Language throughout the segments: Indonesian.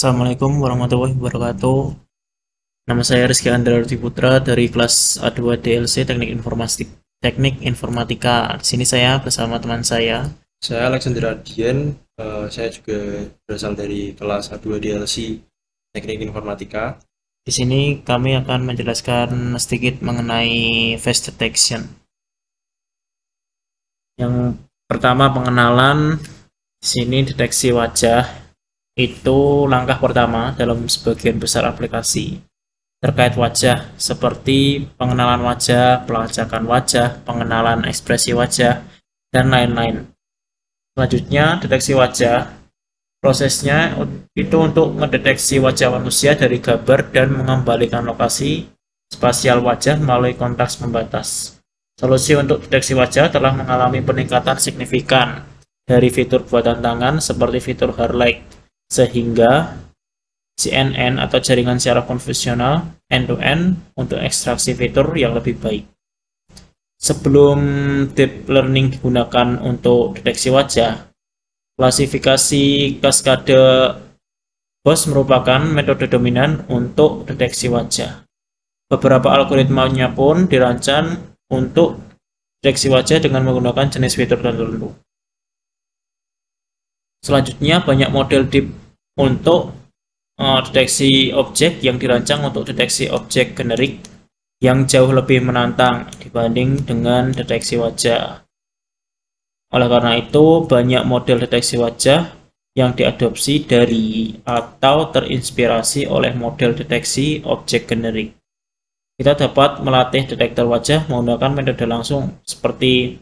Assalamualaikum warahmatullahi wabarakatuh. Nama saya Rizky Andrarti Putra dari kelas A2 DLC Teknik Informatika. Di sini saya bersama teman saya. Saya Alexander Ardian, saya juga berasal dari kelas A2 DLC Teknik Informatika. Di sini kami akan menjelaskan sedikit mengenai face detection. Yang pertama pengenalan, di sini deteksi wajah itu langkah pertama dalam sebagian besar aplikasi terkait wajah seperti pengenalan wajah, pelacakan wajah, pengenalan ekspresi wajah, dan lain-lain. Selanjutnya, deteksi wajah. Prosesnya itu untuk mendeteksi wajah manusia dari gambar dan mengembalikan lokasi spasial wajah melalui konteks pembatas. Solusi untuk deteksi wajah telah mengalami peningkatan signifikan dari fitur buatan tangan seperti fitur highlight, sehingga CNN atau jaringan secara konvensional end-to-end untuk ekstraksi fitur yang lebih baik. Sebelum deep learning digunakan untuk deteksi wajah, klasifikasi kaskade Gauss merupakan metode dominan untuk deteksi wajah. Beberapa algoritmanya pun dirancang untuk deteksi wajah dengan menggunakan jenis fitur tertentu. Selanjutnya, banyak model deep untuk deteksi objek yang dirancang untuk deteksi objek generik yang jauh lebih menantang dibanding dengan deteksi wajah. Oleh karena itu, banyak model deteksi wajah yang diadopsi dari atau terinspirasi oleh model deteksi objek generik. Kita dapat melatih detektor wajah menggunakan metode langsung seperti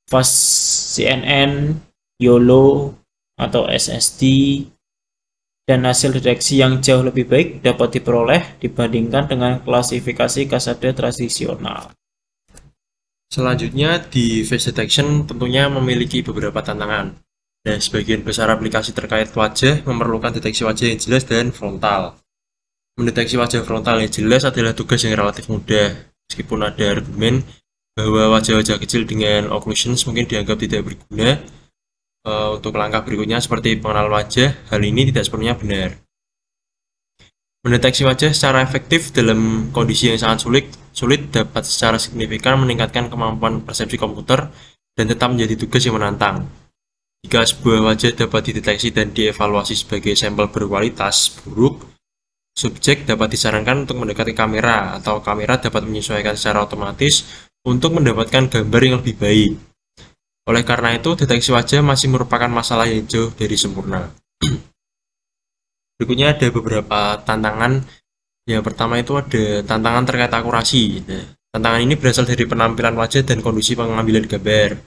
FastCNN, YOLO, atau SSD, dan hasil deteksi yang jauh lebih baik dapat diperoleh dibandingkan dengan klasifikasi kasade tradisional. Selanjutnya, di face detection tentunya memiliki beberapa tantangan. Dan sebagian besar aplikasi terkait wajah memerlukan deteksi wajah yang jelas dan frontal. Mendeteksi wajah frontal yang jelas adalah tugas yang relatif mudah, meskipun ada argumen bahwa wajah-wajah kecil dengan occlusions mungkin dianggap tidak berguna. Untuk langkah berikutnya seperti pengenalan wajah, hal ini tidak sepenuhnya benar. Mendeteksi wajah secara efektif dalam kondisi yang sangat sulit dapat secara signifikan meningkatkan kemampuan persepsi komputer dan tetap menjadi tugas yang menantang. Jika sebuah wajah dapat dideteksi dan dievaluasi sebagai sampel berkualitas buruk, subjek dapat disarankan untuk mendekati kamera atau kamera dapat menyesuaikan secara otomatis untuk mendapatkan gambar yang lebih baik. Oleh karena itu, deteksi wajah masih merupakan masalah yang jauh dari sempurna. Berikutnya ada beberapa tantangan. Yang pertama itu ada tantangan terkait akurasi. Nah, tantangan ini berasal dari penampilan wajah dan kondisi pengambilan gambar.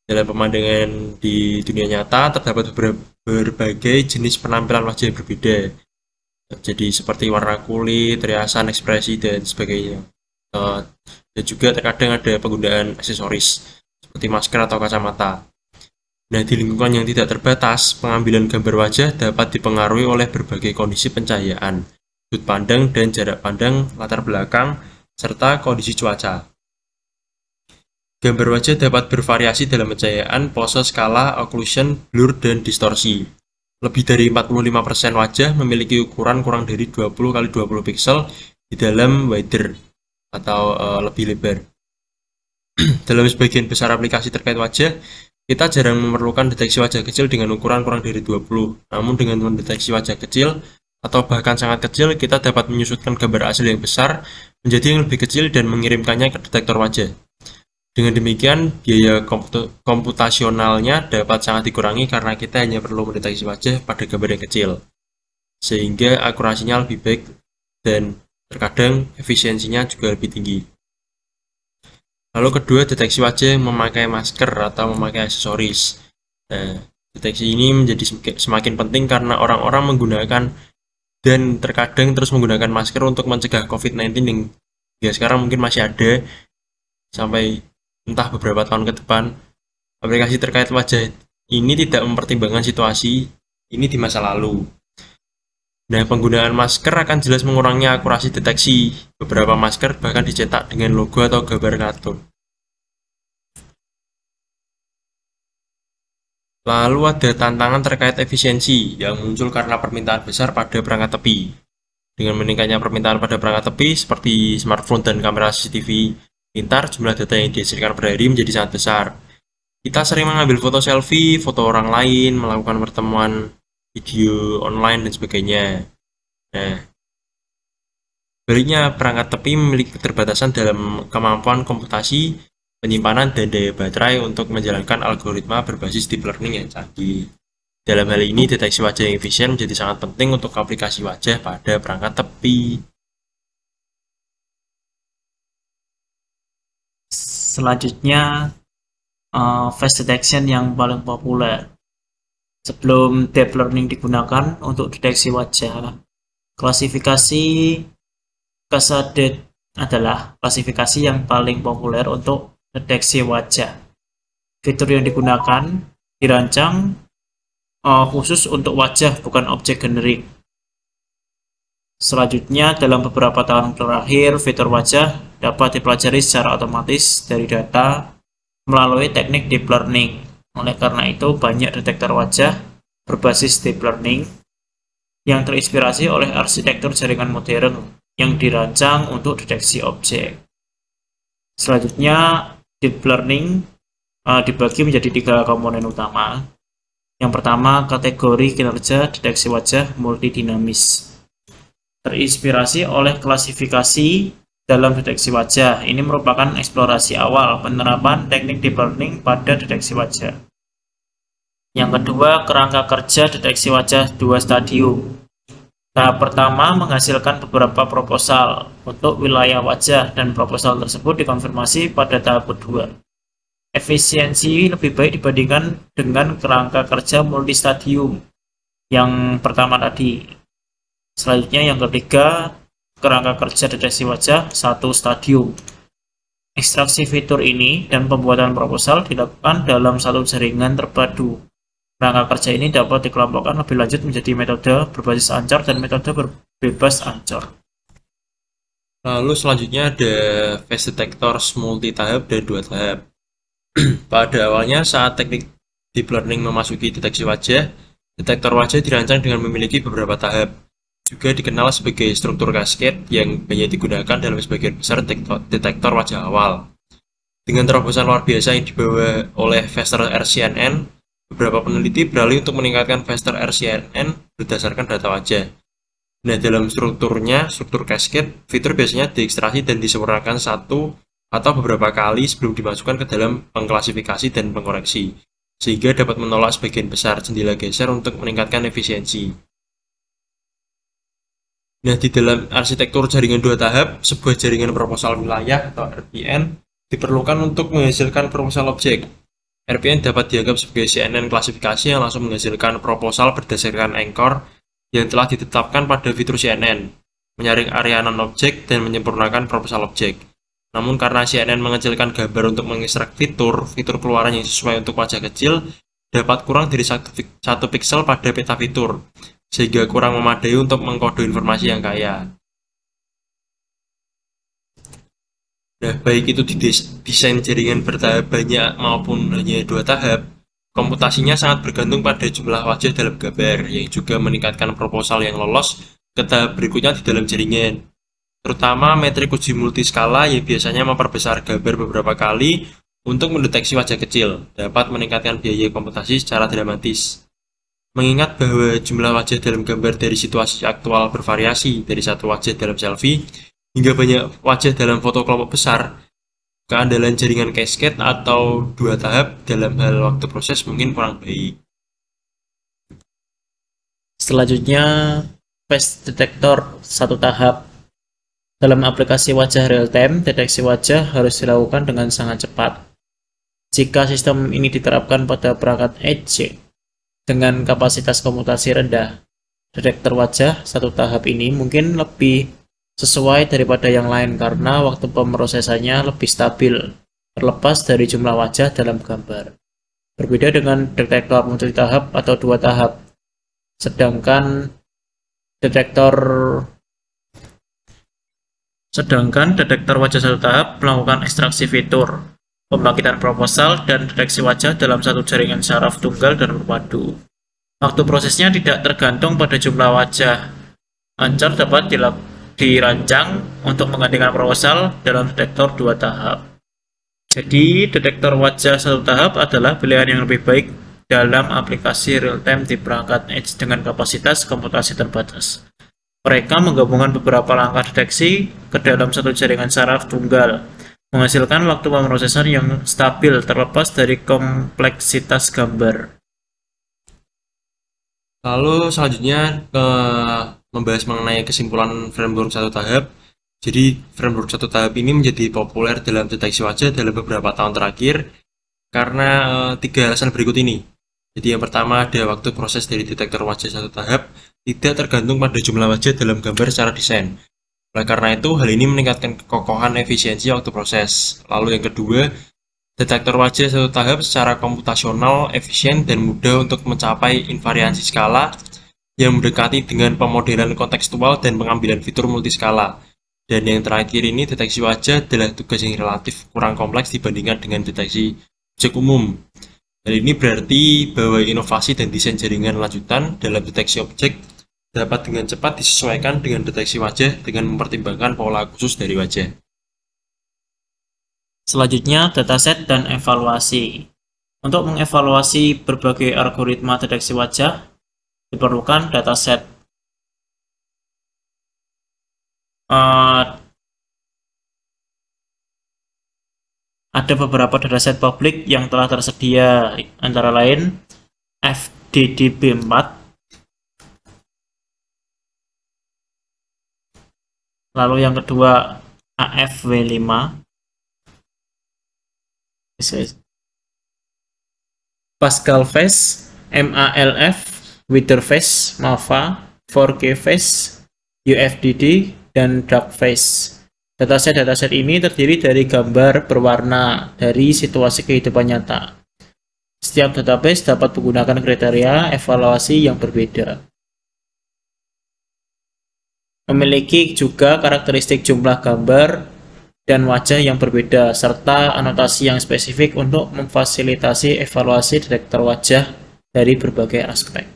Dalam pemandangan di dunia nyata, terdapat berbagai jenis penampilan wajah yang berbeda. Jadi seperti warna kulit, riasan, ekspresi, dan sebagainya. Dan juga terkadang ada penggunaan aksesoris seperti masker atau kacamata. Nah, di lingkungan yang tidak terbatas, pengambilan gambar wajah dapat dipengaruhi oleh berbagai kondisi pencahayaan, sudut pandang dan jarak pandang, latar belakang, serta kondisi cuaca. Gambar wajah dapat bervariasi dalam pencahayaan, pose, skala, occlusion, blur, dan distorsi. Lebih dari 45% wajah memiliki ukuran kurang dari 20x20 pixel di dalam wider atau lebih lebar. Dalam sebagian besar aplikasi terkait wajah, kita jarang memerlukan deteksi wajah kecil dengan ukuran kurang dari 20. Namun dengan mendeteksi wajah kecil atau bahkan sangat kecil, kita dapat menyusutkan gambar asli yang besar menjadi yang lebih kecil dan mengirimkannya ke detektor wajah. Dengan demikian, biaya komputasionalnya dapat sangat dikurangi karena kita hanya perlu mendeteksi wajah pada gambar yang kecil, sehingga akurasinya lebih baik dan terkadang efisiensinya juga lebih tinggi. Lalu kedua, deteksi wajah memakai masker atau memakai aksesoris. Nah, deteksi ini menjadi semakin penting karena orang-orang menggunakan dan terkadang terus menggunakan masker untuk mencegah COVID-19 yang ya sekarang mungkin masih ada sampai entah beberapa tahun ke depan. Aplikasi terkait wajah ini tidak mempertimbangkan situasi ini di masa lalu. Nah, penggunaan masker akan jelas mengurangi akurasi deteksi. Beberapa masker bahkan dicetak dengan logo atau gambar kartun. Lalu ada tantangan terkait efisiensi yang muncul karena permintaan besar pada perangkat tepi. Dengan meningkatnya permintaan pada perangkat tepi seperti smartphone dan kamera CCTV pintar, jumlah data yang dihasilkan per hari menjadi sangat besar. Kita sering mengambil foto selfie, foto orang lain, melakukan pertemuan video online, dan sebagainya. Nah, baliknya, perangkat tepi memiliki keterbatasan dalam kemampuan komputasi, penyimpanan, dan daya baterai untuk menjalankan algoritma berbasis deep learning yang canggih. Dalam hal ini, deteksi wajah yang efisien menjadi sangat penting untuk aplikasi wajah pada perangkat tepi. Selanjutnya, face detection yang paling populer. Sebelum deep learning digunakan untuk deteksi wajah, klasifikasi Casaded adalah klasifikasi yang paling populer untuk deteksi wajah. Fitur yang digunakan dirancang khusus untuk wajah, bukan objek generik. Selanjutnya, dalam beberapa tahun terakhir, fitur wajah dapat dipelajari secara otomatis dari data melalui teknik deep learning. Oleh karena itu, banyak detektor wajah berbasis deep learning yang terinspirasi oleh arsitektur jaringan modern yang dirancang untuk deteksi objek. Selanjutnya, deep learning dibagi menjadi 3 komponen utama. Yang pertama, kategori kinerja deteksi wajah multidinamis. Terinspirasi oleh klasifikasi dalam deteksi wajah. Ini merupakan eksplorasi awal penerapan teknik deep learning pada deteksi wajah. Yang kedua, kerangka kerja deteksi wajah 2 stadium. Tahap pertama menghasilkan beberapa proposal untuk wilayah wajah, dan proposal tersebut dikonfirmasi pada tahap kedua. Efisiensi lebih baik dibandingkan dengan kerangka kerja multistadium yang pertama tadi. Selanjutnya yang ketiga, kerangka kerja deteksi wajah 1 stadium. Ekstraksi fitur ini dan pembuatan proposal dilakukan dalam satu jaringan terpadu. Kerangka kerja ini dapat dikelompokkan lebih lanjut menjadi metode berbasis ancor dan metode berbebas ancor. Lalu selanjutnya ada face detectors multi-tahap dan 2 tahap. Pada awalnya, saat teknik deep learning memasuki deteksi wajah, detektor wajah dirancang dengan memiliki beberapa tahap. Juga dikenal sebagai struktur cascade yang banyak digunakan dalam sebagian besar detektor wajah awal. Dengan terobosan luar biasa yang dibawa oleh Faster RCNN, beberapa peneliti beralih untuk meningkatkan Faster RCNN berdasarkan data wajah. Nah, dalam struktur cascade, fitur biasanya diekstraksi dan disempurnakan satu atau beberapa kali sebelum dimasukkan ke dalam pengklasifikasi dan pengkoreksi, sehingga dapat menolak sebagian besar jendela geser untuk meningkatkan efisiensi. Nah, di dalam arsitektur jaringan 2 tahap, sebuah jaringan proposal wilayah atau RPN diperlukan untuk menghasilkan proposal objek. RPN dapat dianggap sebagai CNN klasifikasi yang langsung menghasilkan proposal berdasarkan anchor yang telah ditetapkan pada fitur CNN, menyaring area non-objek dan menyempurnakan proposal objek. Namun karena CNN mengecilkan gambar untuk mengekstrak fitur keluaran yang sesuai untuk wajah kecil dapat kurang dari 1 piksel pada peta fitur, sehingga kurang memadai untuk mengkode informasi yang kaya. Nah, baik itu di desain jaringan bertahap banyak maupun hanya 2 tahap, komputasinya sangat bergantung pada jumlah wajah dalam gambar, yang juga meningkatkan proposal yang lolos ke tahap berikutnya di dalam jaringan. Terutama metrik uji multiskala yang biasanya memperbesar gambar beberapa kali untuk mendeteksi wajah kecil, dapat meningkatkan biaya komputasi secara dramatis. Mengingat bahwa jumlah wajah dalam gambar dari situasi aktual bervariasi dari 1 wajah dalam selfie hingga banyak wajah dalam foto kelompok besar, keandalan jaringan cascade atau 2 tahap dalam hal waktu proses mungkin kurang baik. Selanjutnya, face detector 1 tahap. Dalam aplikasi wajah real-time, deteksi wajah harus dilakukan dengan sangat cepat. Jika sistem ini diterapkan pada perangkat edge dengan kapasitas komputasi rendah, detektor wajah 1 tahap ini mungkin lebih sesuai daripada yang lain karena waktu pemrosesannya lebih stabil, terlepas dari jumlah wajah dalam gambar. Berbeda dengan detektor multi-tahap atau 2 tahap. Sedangkan detektor wajah 1 tahap melakukan ekstraksi fitur pembangkitan proposal, dan deteksi wajah dalam satu jaringan saraf tunggal dan berpadu. Waktu prosesnya tidak tergantung pada jumlah wajah. Ancor dapat dirancang untuk menggantikan proposal dalam detektor 2 tahap. Jadi, detektor wajah 1 tahap adalah pilihan yang lebih baik dalam aplikasi real-time di perangkat edge dengan kapasitas komputasi terbatas. Mereka menggabungkan beberapa langkah deteksi ke dalam satu jaringan saraf tunggal, menghasilkan waktu pemrosesan yang stabil terlepas dari kompleksitas gambar. Lalu selanjutnya membahas mengenai kesimpulan framework 1 tahap. Jadi framework 1 tahap ini menjadi populer dalam deteksi wajah dalam beberapa tahun terakhir karena 3 alasan berikut ini. Jadi yang pertama, ada waktu proses dari detektor wajah 1 tahap tidak tergantung pada jumlah wajah dalam gambar secara desain. Oleh karena itu, hal ini meningkatkan kekokohan efisiensi waktu proses. Lalu yang kedua, detektor wajah 1 tahap secara komputasional efisien dan mudah untuk mencapai invariansi skala yang mendekati dengan pemodelan kontekstual dan pengambilan fitur multiskala. Dan yang terakhir ini, deteksi wajah adalah tugas yang relatif kurang kompleks dibandingkan dengan deteksi objek umum. Hal ini berarti bahwa inovasi dan desain jaringan lanjutan dalam deteksi objek dapat dengan cepat disesuaikan dengan deteksi wajah dengan mempertimbangkan pola khusus dari wajah. Selanjutnya, dataset dan evaluasi. Untuk mengevaluasi berbagai algoritma deteksi wajah, diperlukan dataset. Ada beberapa dataset publik yang telah tersedia, antara lain FDDB4, lalu yang kedua AFW5, Pascal Face, MALF, Witherface, MAVA, 4K Face, UFDD, dan Darkface. Dataset ini terdiri dari gambar berwarna dari situasi kehidupan nyata. Setiap database dapat menggunakan kriteria evaluasi yang berbeda. Memiliki juga karakteristik jumlah gambar dan wajah yang berbeda, serta anotasi yang spesifik untuk memfasilitasi evaluasi detektor wajah dari berbagai aspek.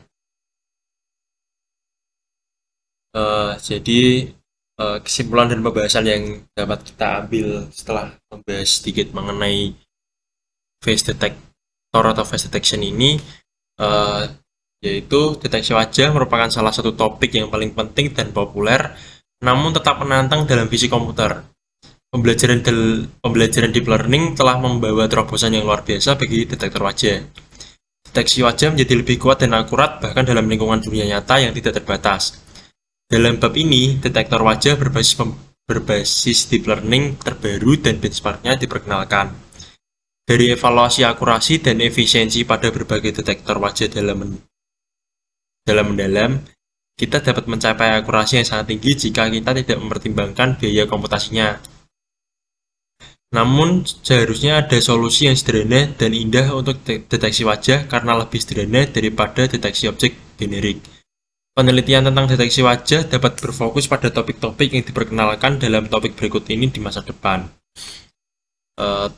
Jadi kesimpulan dan pembahasan yang dapat kita ambil setelah membahas sedikit mengenai face detector atau face detection ini, yaitu deteksi wajah merupakan salah satu topik yang paling penting dan populer, namun tetap menantang dalam fisik komputer. Pembelajaran deep learning telah membawa terobosan yang luar biasa bagi detektor wajah. Deteksi wajah menjadi lebih kuat dan akurat bahkan dalam lingkungan dunia nyata yang tidak terbatas. Dalam bab ini, detektor wajah berbasis deep learning terbaru dan benchmarknya diperkenalkan. Dari evaluasi akurasi dan efisiensi pada berbagai detektor wajah dalam mendalam, kita dapat mencapai akurasi yang sangat tinggi jika kita tidak mempertimbangkan biaya komputasinya. Namun, seharusnya ada solusi yang sederhana dan indah untuk deteksi wajah karena lebih sederhana daripada deteksi objek generik. Penelitian tentang deteksi wajah dapat berfokus pada topik-topik yang diperkenalkan dalam topik berikut ini di masa depan.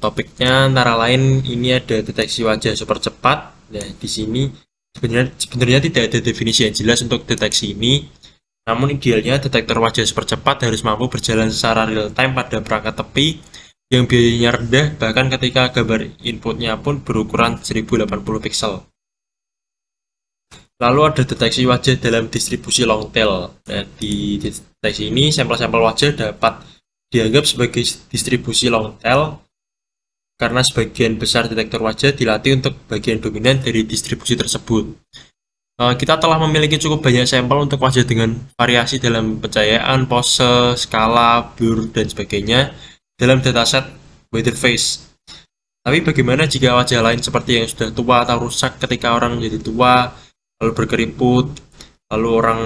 Topiknya antara lain ini ada deteksi wajah super cepat. Nah, di sini sebenarnya tidak ada definisi yang jelas untuk deteksi ini. Namun idealnya detektor wajah super cepat harus mampu berjalan secara real time pada perangkat tepi yang biayanya rendah, bahkan ketika gambar inputnya pun berukuran 1080 piksel. Lalu ada deteksi wajah dalam distribusi long tail. Nah, di deteksi ini sampel-sampel wajah dapat dianggap sebagai distribusi long tail karena sebagian besar detektor wajah dilatih untuk bagian dominan dari distribusi tersebut. Kita telah memiliki cukup banyak sampel untuk wajah dengan variasi dalam pencahayaan, pose, skala, blur, dan sebagainya dalam dataset Witherface. Tapi bagaimana jika wajah lain seperti yang sudah tua atau rusak ketika orang menjadi tua, lalu berkeriput, lalu orang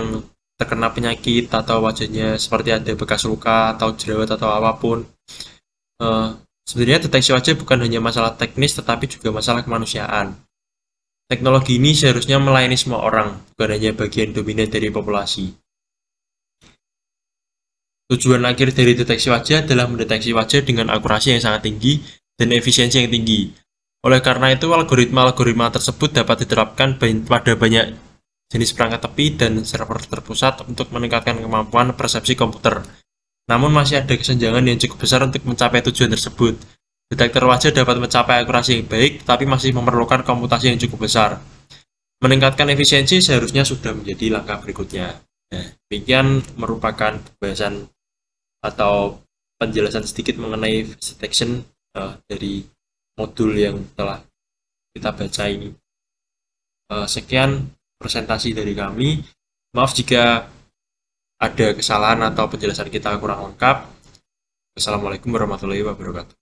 terkena penyakit atau wajahnya seperti ada bekas luka atau jerawat atau apapun. Sebenarnya deteksi wajah bukan hanya masalah teknis tetapi juga masalah kemanusiaan. Teknologi ini seharusnya melayani semua orang, bukan hanya bagian dominan dari populasi. Tujuan akhir dari deteksi wajah adalah mendeteksi wajah dengan akurasi yang sangat tinggi dan efisiensi yang tinggi. Oleh karena itu, algoritma-algoritma tersebut dapat diterapkan pada banyak jenis perangkat tepi dan server terpusat untuk meningkatkan kemampuan persepsi komputer. Namun masih ada kesenjangan yang cukup besar untuk mencapai tujuan tersebut. Detektor wajah dapat mencapai akurasi yang baik, tapi masih memerlukan komputasi yang cukup besar. Meningkatkan efisiensi seharusnya sudah menjadi langkah berikutnya. Nah, demikian merupakan pembahasan atau penjelasan sedikit mengenai face detection dari modul yang telah kita baca ini. Sekian presentasi dari kami. Maaf jika ada kesalahan atau penjelasan kita kurang lengkap. Wassalamualaikum warahmatullahi wabarakatuh.